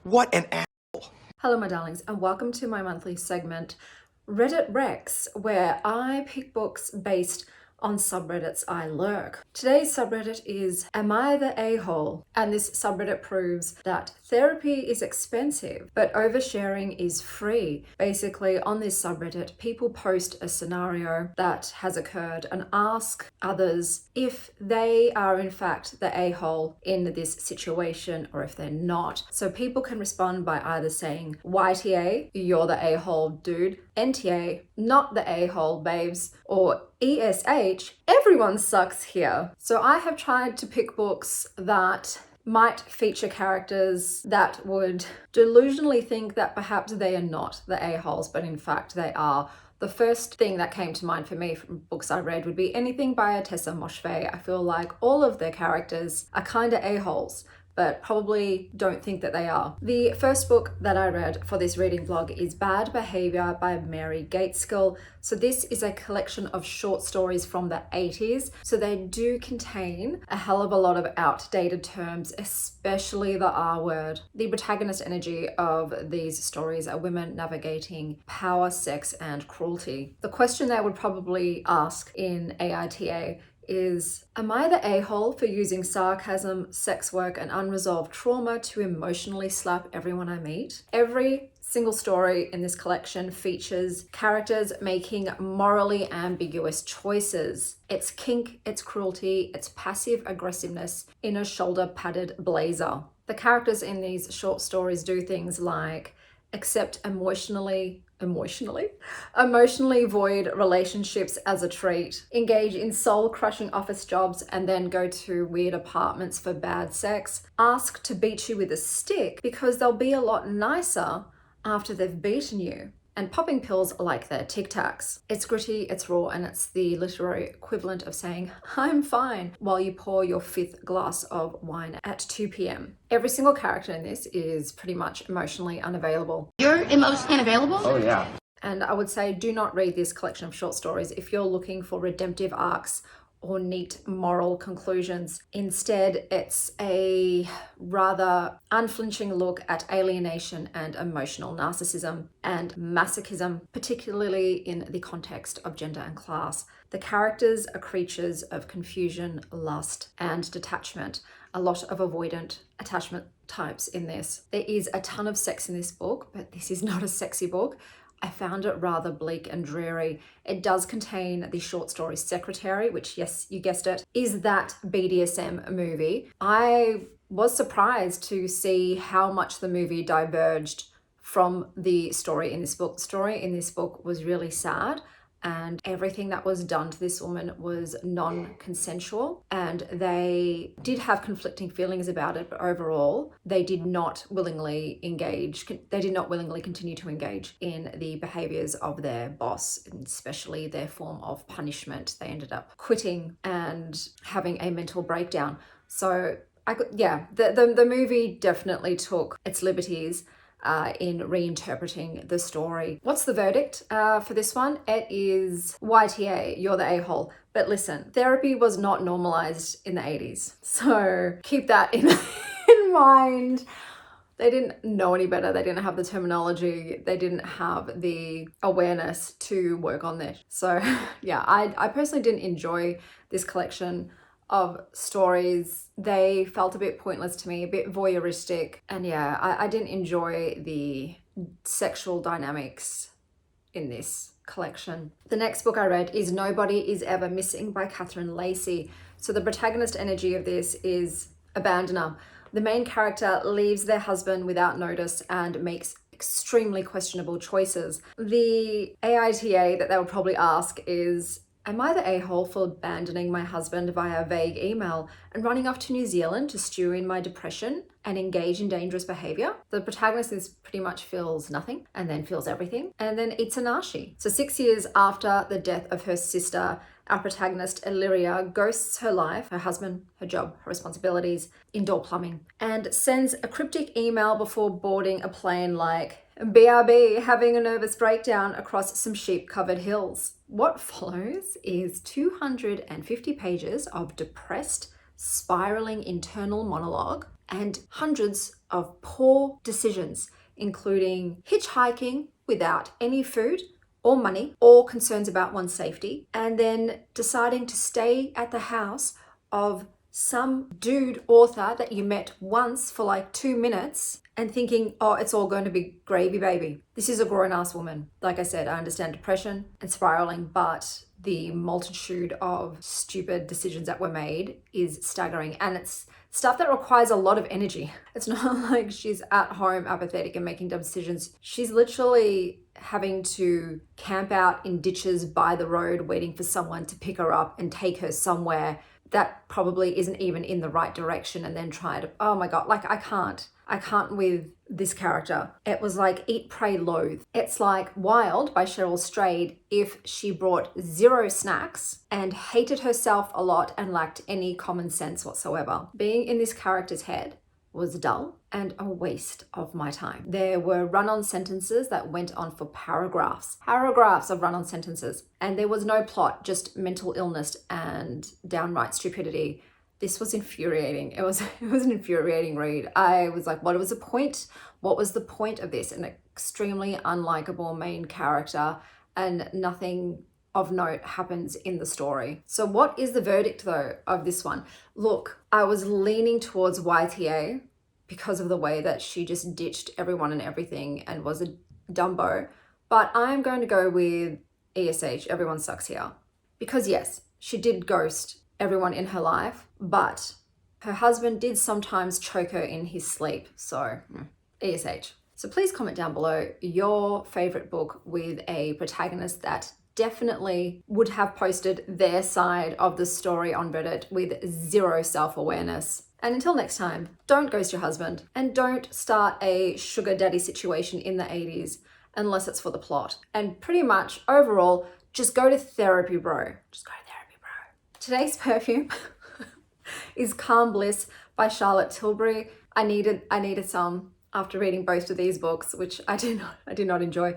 What an asshole. Hello my darlings, and welcome to my monthly segment Reddit Rex, where I pick books based on subreddits I lurk. Today's subreddit is Am I the A-hole? And this subreddit proves that therapy is expensive, but oversharing is free. Basically, on this subreddit, people post a scenario that has occurred and ask others if they are in fact the a-hole in this situation or if they're not. So people can respond by either saying YTA, you're the a-hole dude, NTA, not the a-hole babes, or ESH, everyone sucks here. So I have tried to pick books that might feature characters that would delusionally think that perhaps they are not the a-holes, but in fact they are. The first thing that came to mind for me from books I read would be anything by Tessa Moshfegh. I feel like all of their characters are kind of a-holes, but probably don't think that they are. The first book that I read for this reading vlog is Bad Behaviour by Mary Gateskill. So this is a collection of short stories from the 80s. So they do contain a hell of a lot of outdated terms, especially the R word. The protagonist energy of these stories are women navigating power, sex, and cruelty. The question they would probably ask in AITA is, am I the a-hole for using sarcasm, sex work, and unresolved trauma to emotionally slap everyone I meet? Every single story in this collection features characters making morally ambiguous choices. It's kink, it's cruelty, it's passive aggressiveness in a shoulder-padded blazer. The characters in these short stories do things like accept emotionally void relationships as a treat, engage in soul-crushing office jobs and then go to weird apartments for bad sex, ask to beat you with a stick because they'll be a lot nicer after they've beaten you, and popping pills like their Tic Tacs. It's gritty, it's raw, and it's the literary equivalent of saying, I'm fine, while you pour your 5th glass of wine at 2 p.m. Every single character in this is pretty much emotionally unavailable. You're emotionally unavailable? Oh yeah. And I would say do not read this collection of short stories if you're looking for redemptive arcs or neat moral conclusions. Instead, it's a rather unflinching look at alienation and emotional narcissism and masochism, particularly in the context of gender and class. The characters are creatures of confusion, lust, and detachment. A lot of avoidant attachment types in this. There is a ton of sex in this book, but this is not a sexy book. I found it rather bleak and dreary. It does contain the short story Secretary, which, yes, you guessed it, is that BDSM movie. I was surprised to see how much the movie diverged from the story in this book. The story in this book was really sad, and everything that was done to this woman was non-consensual, and they did have conflicting feelings about it, but overall they did not willingly continue to engage in the behaviors of their boss, and especially their form of punishment. They ended up quitting and having a mental breakdown. So the movie definitely took its liberties in reinterpreting the story. What's the verdict for this one? It is YTA, you're the a-hole. But listen, therapy was not normalized in the 80s. So keep that in mind. They didn't know any better. They didn't have the terminology. They didn't have the awareness to work on this. So yeah, I personally didn't enjoy this collection of stories. They felt a bit pointless to me, a bit voyeuristic, and yeah, I didn't enjoy the sexual dynamics in this collection. The next book I read is Nobody Is Ever Missing by Catherine Lacey. So the protagonist energy of this is abandoner. The main character leaves their husband without notice and makes extremely questionable choices. The AITA that they would probably ask is, am I the a-hole for abandoning my husband via vague email and running off to New Zealand to stew in my depression and engage in dangerous behavior? The protagonist is pretty much feels nothing and then feels everything and then eats a nashi. So 6 years after the death of her sister, our protagonist Illyria ghosts her life, her husband, her job, her responsibilities, indoor plumbing, and sends a cryptic email before boarding a plane like, BRB, having a nervous breakdown across some sheep-covered hills. What follows is 250 pages of depressed, spiraling internal monologue and hundreds of poor decisions, including hitchhiking without any food or money or concerns about one's safety, and then deciding to stay at the house of some dude author that you met once for like 2 minutes and thinking, oh, it's all going to be gravy, baby. This is a grown-ass woman. Like I said, I understand depression and spiraling, but the multitude of stupid decisions that were made is staggering. And it's stuff that requires a lot of energy. It's not like she's at home apathetic and making dumb decisions. She's literally having to camp out in ditches by the road waiting for someone to pick her up and take her somewhere that probably isn't even in the right direction, and then try to, oh my God, like I can't with this character. It was like Eat, Pray, Loathe. It's like Wild by Cheryl Strayed if she brought 0 snacks and hated herself a lot and lacked any common sense whatsoever. Being in this character's head was dull and a waste of my time. There were run-on sentences that went on for paragraphs of run-on sentences, and there was no plot, just mental illness and downright stupidity. This was infuriating. It was an infuriating read. I was like, what was the point? What was the point of this? An extremely unlikable main character, and nothing of note happens in the story. So what is the verdict though of this one? Look, I was leaning towards YTA because of the way that she just ditched everyone and everything and was a Dumbo, but I'm going to go with ESH, Everyone Sucks Here. Because yes, she did ghost everyone in her life, but her husband did sometimes choke her in his sleep. So ESH. So please comment down below your favorite book with a protagonist that definitely would have posted their side of the story on Reddit with 0 self-awareness. And until next time, don't ghost your husband and don't start a sugar daddy situation in the 80s unless it's for the plot. And pretty much overall, just go to therapy, bro. Just go to therapy, bro. Today's perfume is Calm Bliss by Charlotte Tilbury. I needed some after reading both of these books, which I did not enjoy.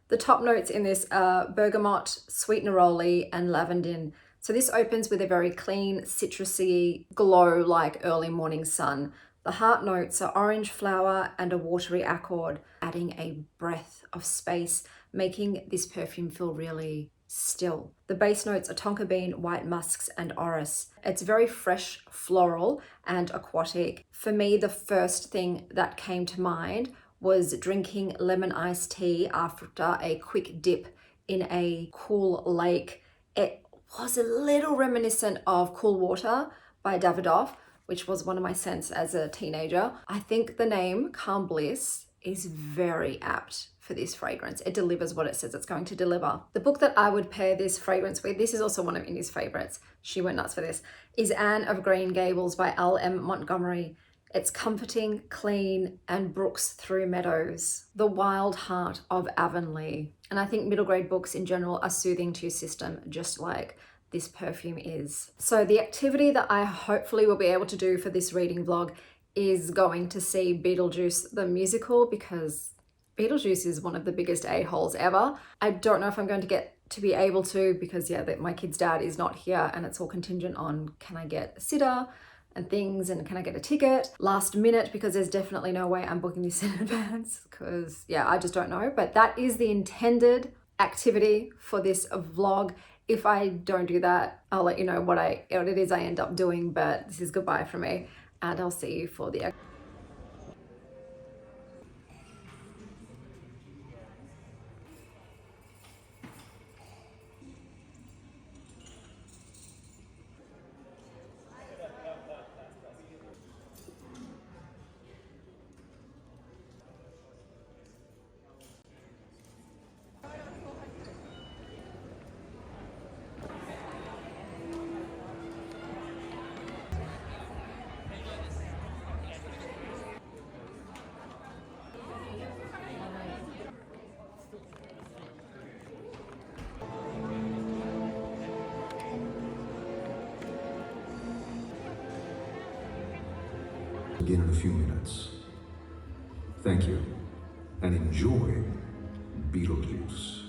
The top notes in this are bergamot, sweet neroli, and lavandin. So this opens with a very clean, citrusy glow like early morning sun. The heart notes are orange flower and a watery accord, adding a breath of space, making this perfume feel really still. The base notes are tonka bean, white musks, and orris. It's very fresh, floral, and aquatic. For me, the first thing that came to mind was drinking lemon iced tea after a quick dip in a cool lake. It was a little reminiscent of Cool Water by Davidoff, which was one of my scents as a teenager. I think the name Calm Bliss is very apt for this fragrance. It delivers what it says it's going to deliver. The book that I would pair this fragrance with, this is also one of Indy's favorites, she went nuts for this, is Anne of Green Gables by L.M. Montgomery. It's comforting, clean, and brooks through meadows. The wild heart of Avonlea. And I think middle grade books in general are soothing to your system, just like this perfume is. So the activity that I hopefully will be able to do for this reading vlog is going to see Beetlejuice the musical, because Beetlejuice is one of the biggest a-holes ever. I don't know if I'm going to get to be able to, because yeah, my kid's dad is not here and it's all contingent on can I get a sitter and things, and can I get a ticket last minute, because there's definitely no way I'm booking this in advance, because yeah, I just don't know. But that is the intended activity for this vlog. If I don't do that, I'll let you know what it is I end up doing, but this is goodbye from me, and I'll see you for the Begin in a few minutes. Thank you, and enjoy Beetlejuice.